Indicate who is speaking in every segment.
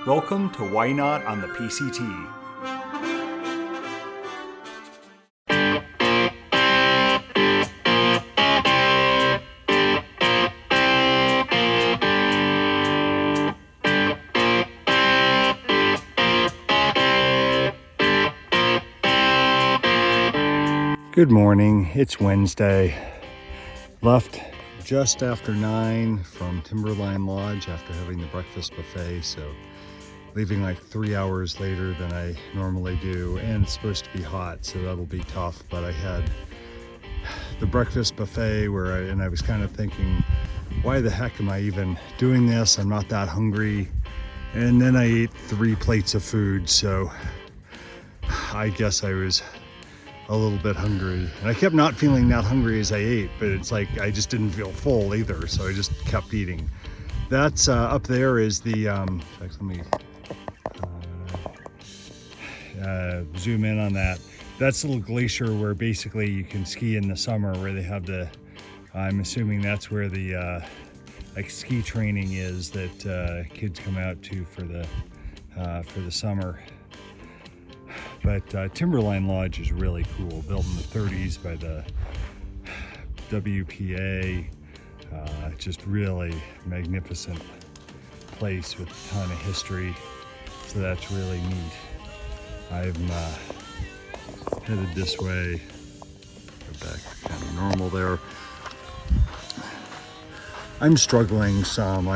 Speaker 1: Welcome to Ynot on the PCT. Good morning, it's Wednesday. Left just after 9 from Timberline Lodge after having the breakfast buffet, so leaving like 3 hours later than I normally do, and it's supposed to be hot, so that'll be tough. But I had the breakfast buffet and I was kind of thinking, why the heck am I even doing this? I'm not that hungry. And then I ate 3 plates of food, so I guess I was a little bit hungry. And I kept not feeling that hungry as I ate, but it's like I just didn't feel full either, so I just kept eating. That's up there is the, in fact, let me zoom in on that. That's a little glacier where basically you can ski in the summer, where they have the, I'm assuming that's where the like ski training is that kids come out to for the summer. But Timberline Lodge is really cool, built in the 30s by the WPA. Just really magnificent place with a ton of history, so that's really neat. I'm headed this way. Go back kind of normal there. I'm struggling some.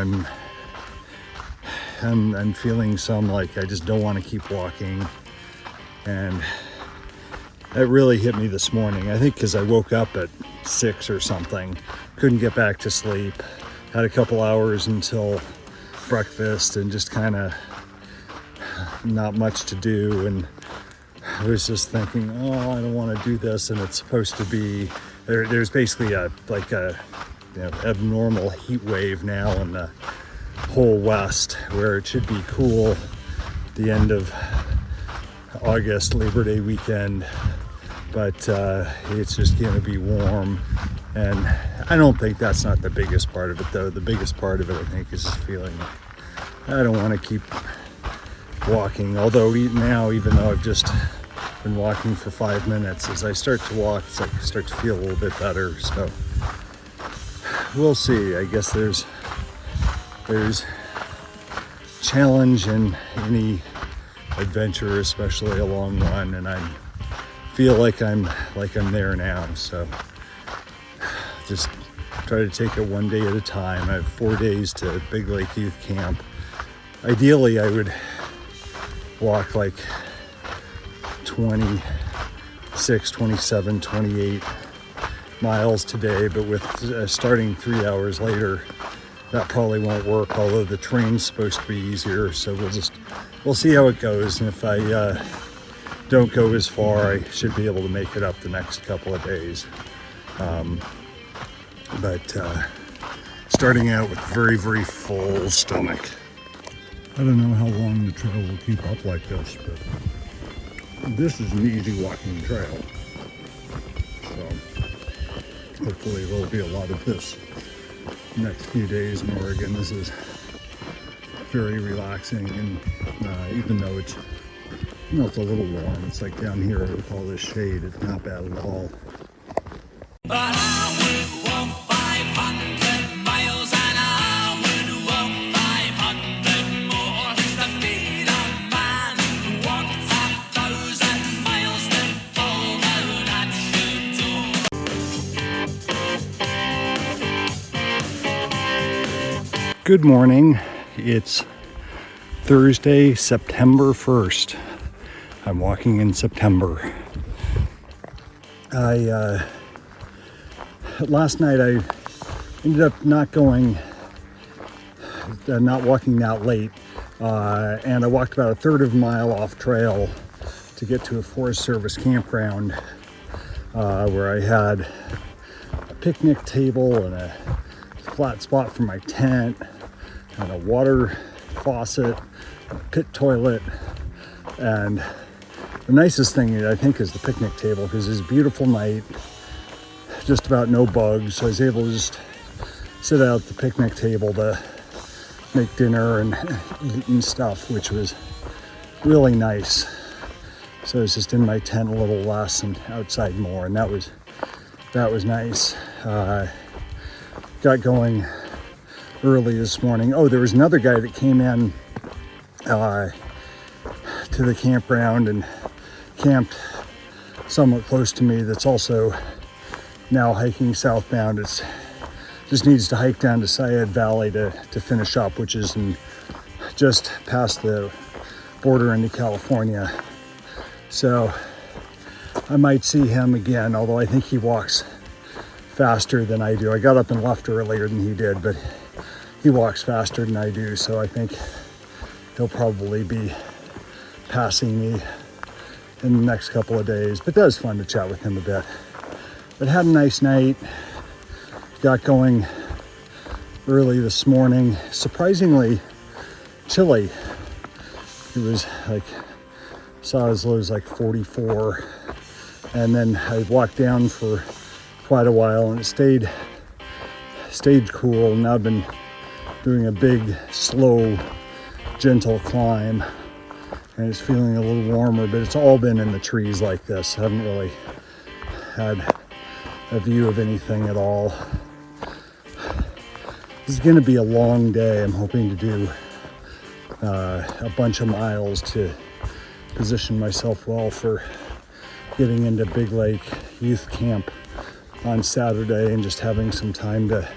Speaker 1: I'm feeling some like I just don't want to keep walking. And that really hit me this morning. I think because I woke up at 6 or something, couldn't get back to sleep, had a couple hours until breakfast and just kind of not much to do. And I was just thinking, oh, I don't want to do this. And it's supposed to be, there's basically a abnormal heat wave now in the whole West, where it should be cool at the end of August, Labor Day weekend, but it's just going to be warm. And I don't think that's not the biggest part of it, though. The biggest part of it, I think, is feeling I don't want to keep walking. Although now, even though I've just been walking for 5 minutes, as I start to walk, it's like I start to feel a little bit better. So we'll see. I guess there's challenge in any adventure, especially a long one, and I feel like I'm there now. So just try to take it one day at a time. I have 4 days to Big Lake Youth Camp. Ideally, I would walk like 26, 27, 28 miles today, but with starting 3 hours later, that probably won't work, although the train's supposed to be easier. So we'll see how it goes. And if I don't go as far, I should be able to make it up the next couple of days. But starting out with very, very full stomach. I don't know how long the trail will keep up like this, but this is an easy walking trail. So hopefully there'll be a lot of this next few days in Oregon. This is very relaxing, and even though it's it's a little warm, it's like down here with all this shade, it's not bad at all.
Speaker 2: But I would walk 500 miles, and I would walk 500 more to be the man who walked 1,000 miles to fall down at your door.
Speaker 1: Good morning. It's Thursday, September 1st. I'm walking in September. Last night I ended up not walking that late, and I walked about a third of a mile off trail to get to a Forest Service campground, where I had a picnic table and a flat spot for my tent, and a water faucet, a pit toilet. And the nicest thing I think is the picnic table, because it's a beautiful night, just about no bugs. So I was able to just sit out at the picnic table. The make dinner and eat and stuff, which was really nice. So I was just in my tent a little less and outside more, and that was nice. Got going early this morning. Oh, there was another guy that came in to the campground and camped somewhat close to me that's also now hiking southbound. It's just needs to hike down to Syed Valley to finish up, which is just past the border into California. So I might see him again, although I think he walks faster than I do. I got up and left earlier than he did, but he walks faster than I do, so I think he'll probably be passing me in the next couple of days. But that was fun to chat with him a bit. But had a nice night. Got going early this morning. Surprisingly chilly. It was like, saw as low as like 44. And then I walked down for quite a while and it stayed cool. Now I've been doing a big, slow, gentle climb. And it's feeling a little warmer, but it's all been in the trees like this. I haven't really had a view of anything at all. This is going to be a long day. I'm hoping to do a bunch of miles to position myself well for getting into Big Lake Youth Camp on Saturday and just having some time a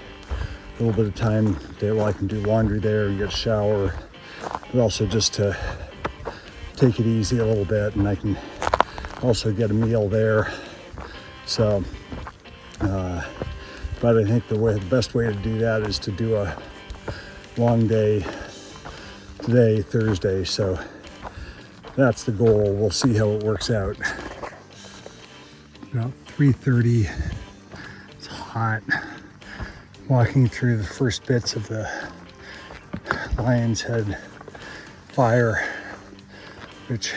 Speaker 1: little bit of time where I can do laundry there and get a shower, but also just to take it easy a little bit, and I can also get a meal there. So, but I think the best way to do that is to do a long day today, Thursday. So that's the goal. We'll see how it works out. About 3:30. It's hot. Walking through the first bits of the Lion's Head fire, which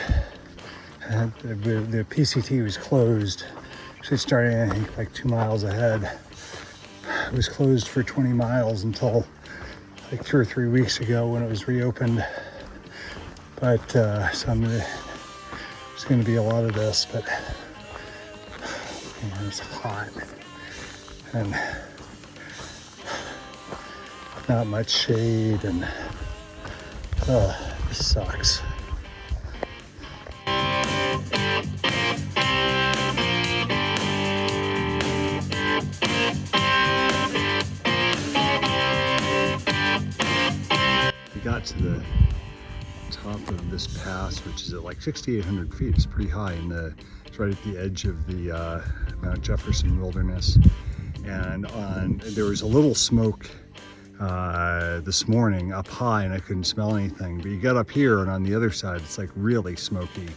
Speaker 1: the PCT was closed. Actually starting, I think, like 2 miles ahead. It was closed for 20 miles until like 2 or 3 weeks ago when it was reopened. But so there's going to be a lot of this, but man, it's hot and not much shade, and this sucks. Got to the top of this pass, which is at like 6,800 feet. It's pretty high, and it's right at the edge of the Mount Jefferson Wilderness. And there was a little smoke this morning up high, and I couldn't smell anything. But you got up here, and on the other side, it's like really smoky.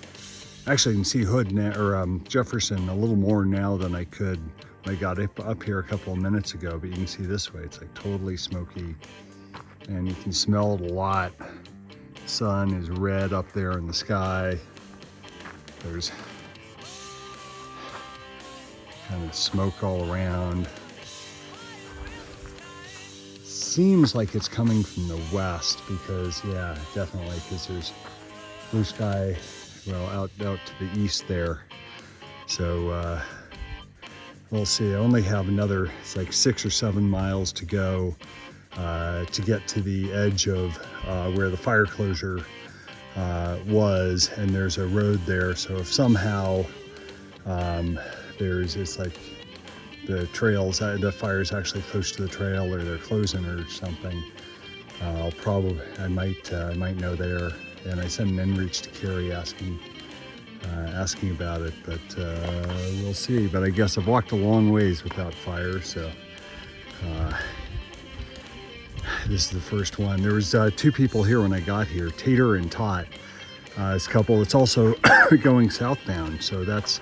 Speaker 1: Actually, I can see Hood or Jefferson a little more now than I could when I got up here a couple of minutes ago. But you can see this way, it's like totally smoky. And you can smell it a lot. The sun is red up there in the sky. There's kind of smoke all around. Seems like it's coming from the west because, yeah, definitely, because there's blue sky, well, out to the east there. So we'll see. I only have another, it's like 6 or 7 miles to go to get to the edge of where the fire closure was, and there's a road there. So if somehow it's like the trails, the fire's actually close to the trail, or they're closing or something, I might know there. And I sent an inReach to Carrie asking about it, but we'll see. But I guess I've walked a long ways without fire, so this is the first one. There was 2 people here when I got here, Tater and Tot. This couple, it's also going southbound, so that's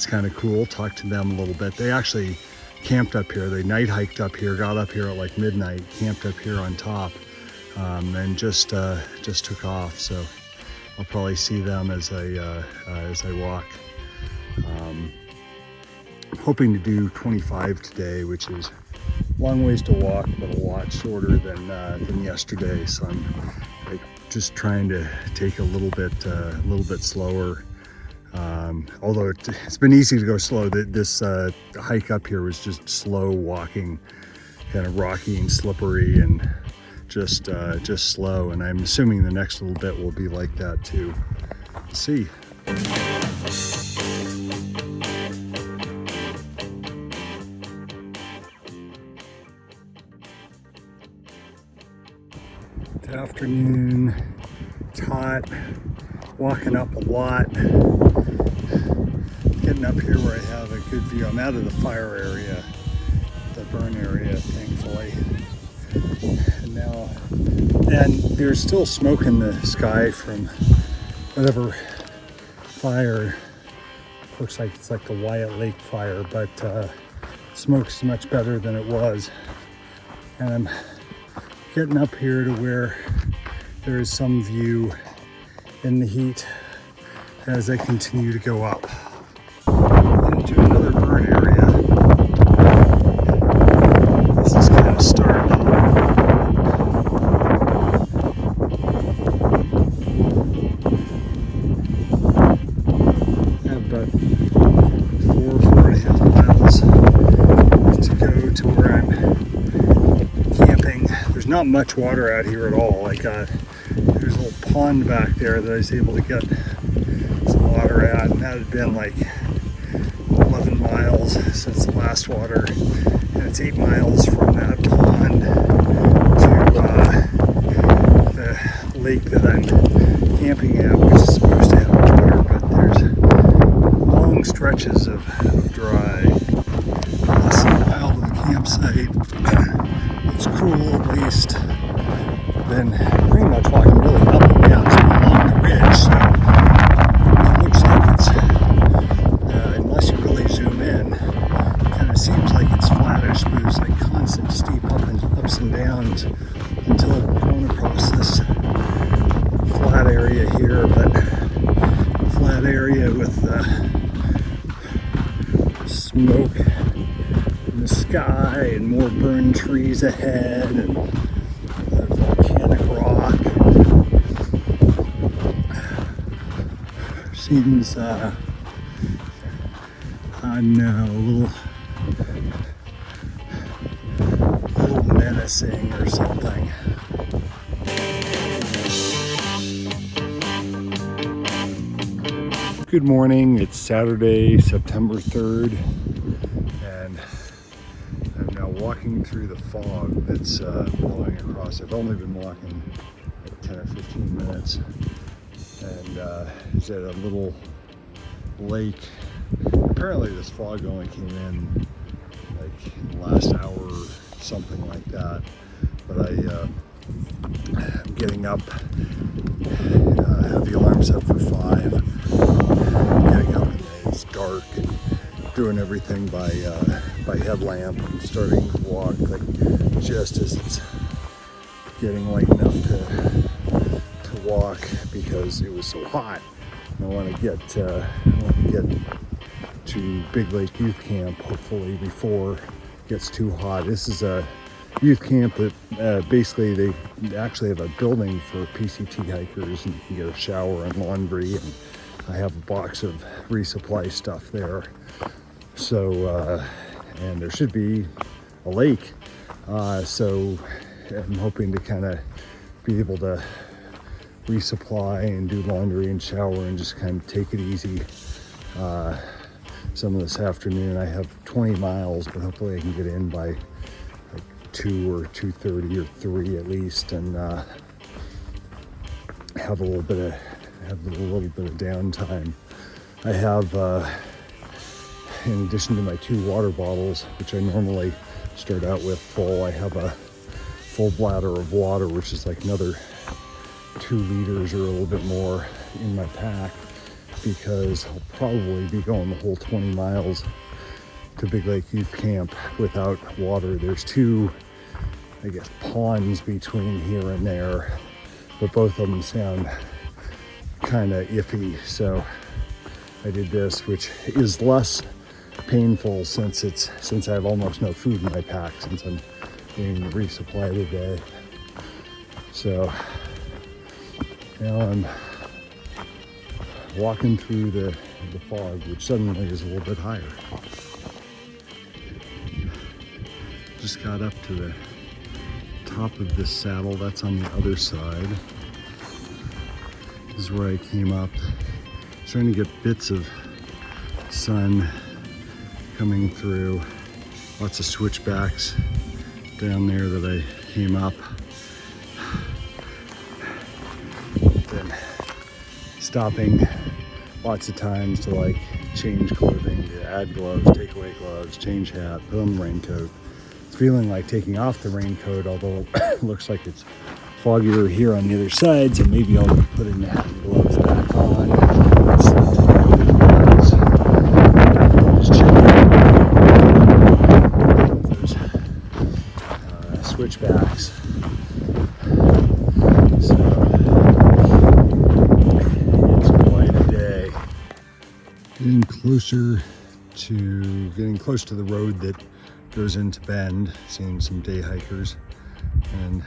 Speaker 1: kind of cool. Talked to them a little bit. They actually camped up here. They night hiked up here, got up here at like midnight, camped up here on top, and just took off. So I'll probably see them as I walk. I'm hoping to do 25 today, which is long ways to walk, but a lot shorter than yesterday. So I'm like just trying to take a little bit slower. Although it's been easy to go slow. This hike up here was just slow walking, kind of rocky and slippery, and just slow. And I'm assuming the next little bit will be like that too. Let's see. Good afternoon. It's hot. Walking up a lot. Getting up here where I have a good view. I'm out of the fire area, the burn area, thankfully. And there's still smoke in the sky from whatever fire. Looks like it's like the Wyatt Lake fire, but smoke's much better than it was. And I'm getting up here to where there is some view in the heat as I continue to go up into another burn area. This is kind of starting. I have about 4.5 miles to go to where I'm camping. There's not much water out here at all. There's a little pond back there that I was able to get some water at, and that had been like 11 miles since the last water, and it's 8 miles from that pond to the lake that I'm camping at, which is supposed to have water, but there's long stretches of dry. Less than a mile to the campsite. It's cool, at least. Been pretty much walking really up and down along the ridge, so it looks like it's, unless you really zoom in, it kind of seems like it's flattish, but it's like constant steep ups and downs until going across this flat area here, but flat area with smoke in the sky and more burned trees ahead and volcanic rock. Seems I don't know, a little menacing or something. Good morning. It's Saturday, September 3rd, and I'm now walking through the fog that's blowing across. I've only been walking like 10 or 15 minutes, and it's at a little lake. Apparently this fog only came in like in the last hour or something like that, but I'm getting up, have the alarm set for 5, getting up and it's dark and doing everything by headlamp and starting to walk like just as it's getting light enough to walk because it was so hot. I want to get to Big Lake Youth Camp hopefully before it gets too hot. This is a youth camp that basically they actually have a building for PCT hikers, and you can get a shower and laundry, and I have a box of resupply stuff there. So and there should be a lake, so I'm hoping to kind of be able to resupply and do laundry and shower and just kind of take it easy some of this afternoon. I have 20 miles, but hopefully I can get in by like 2 or 2:30 or 3 at least, and have a little bit of downtime. I have in addition to my 2 water bottles, which I normally start out with full, I have a full bladder of water, which is like another 2 liters or a little bit more in my pack, because I'll probably be going the whole 20 miles to Big Lake Youth Camp without water. There's 2, I guess, ponds between here and there, but both of them sound kind of iffy. So I did this, which is less painful since I have almost no food in my pack since I'm being resupplied today. So now I'm walking through the fog, which suddenly is a little bit higher. Just got up to the top of this saddle. That's on the other side. This is where I came up. Trying to get bits of sun coming through. Lots of switchbacks down there that I came up. Then stopping lots of times to like change clothing, to add gloves, take away gloves, change hat, put on the raincoat. It's feeling like taking off the raincoat, although it looks like it's foggier here on the other side, so maybe I'll be putting the hat and gloves back on. Just checking those switchbacks. So it's quite a day. Getting close to the road that goes into Bend, seeing some day hikers, and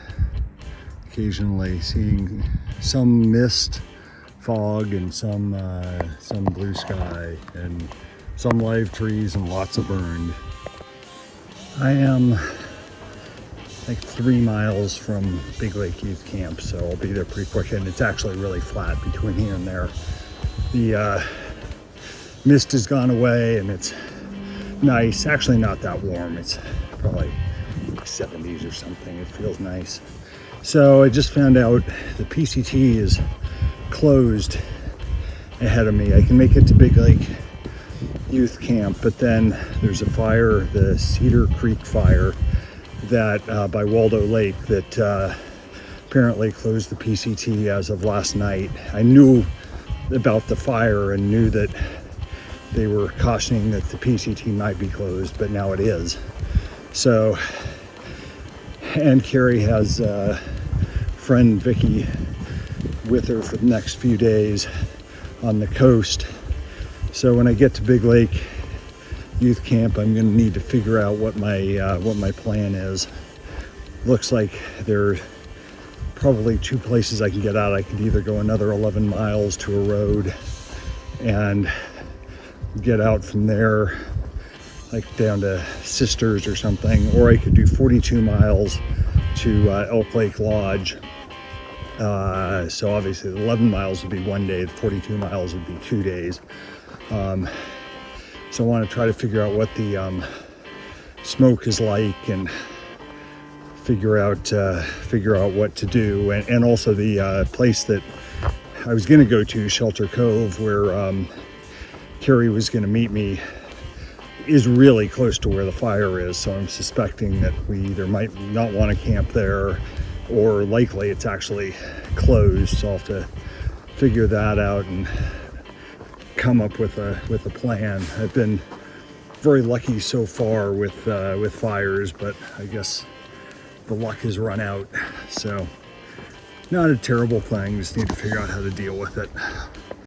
Speaker 1: occasionally seeing some mist, fog, and some blue sky, and some live trees and lots of burned. I am like 3 miles from Big Lake Youth Camp, so I'll be there pretty quick, and it's actually really flat between here and there. The mist has gone away and it's nice. Actually not that warm. It's probably 70s or something. It feels nice. So I just found out the PCT is closed ahead of me. I can make it to Big Lake Youth Camp, but then there's a fire, the Cedar Creek fire, that by Waldo Lake, that apparently closed the PCT as of last night. I knew about the fire and knew that they were cautioning that the PCT might be closed, but now it is. So, and Carrie has friend Vicky with her for the next few days on the coast. So when I get to Big Lake Youth Camp, I'm going to need to figure out what my plan is. Looks like there are probably 2 places I can get out. I could either go another 11 miles to a road and get out from there, like down to Sisters or something, or I could do 42 miles to Elk Lake Lodge. So obviously the 11 miles would be 1 day, the 42 miles would be 2 days. So I want to try to figure out what the smoke is like and figure out what to do, and also the place that I was going to go to, Shelter Cove, where Carrie was going to meet me, is really close to where the fire is. So I'm suspecting that we either might not want to camp there, or likely it's actually closed. So I'll have to figure that out and come up with a plan. I've been very lucky so far with fires, but I guess the luck has run out. So not a terrible thing, just need to figure out how to deal with it.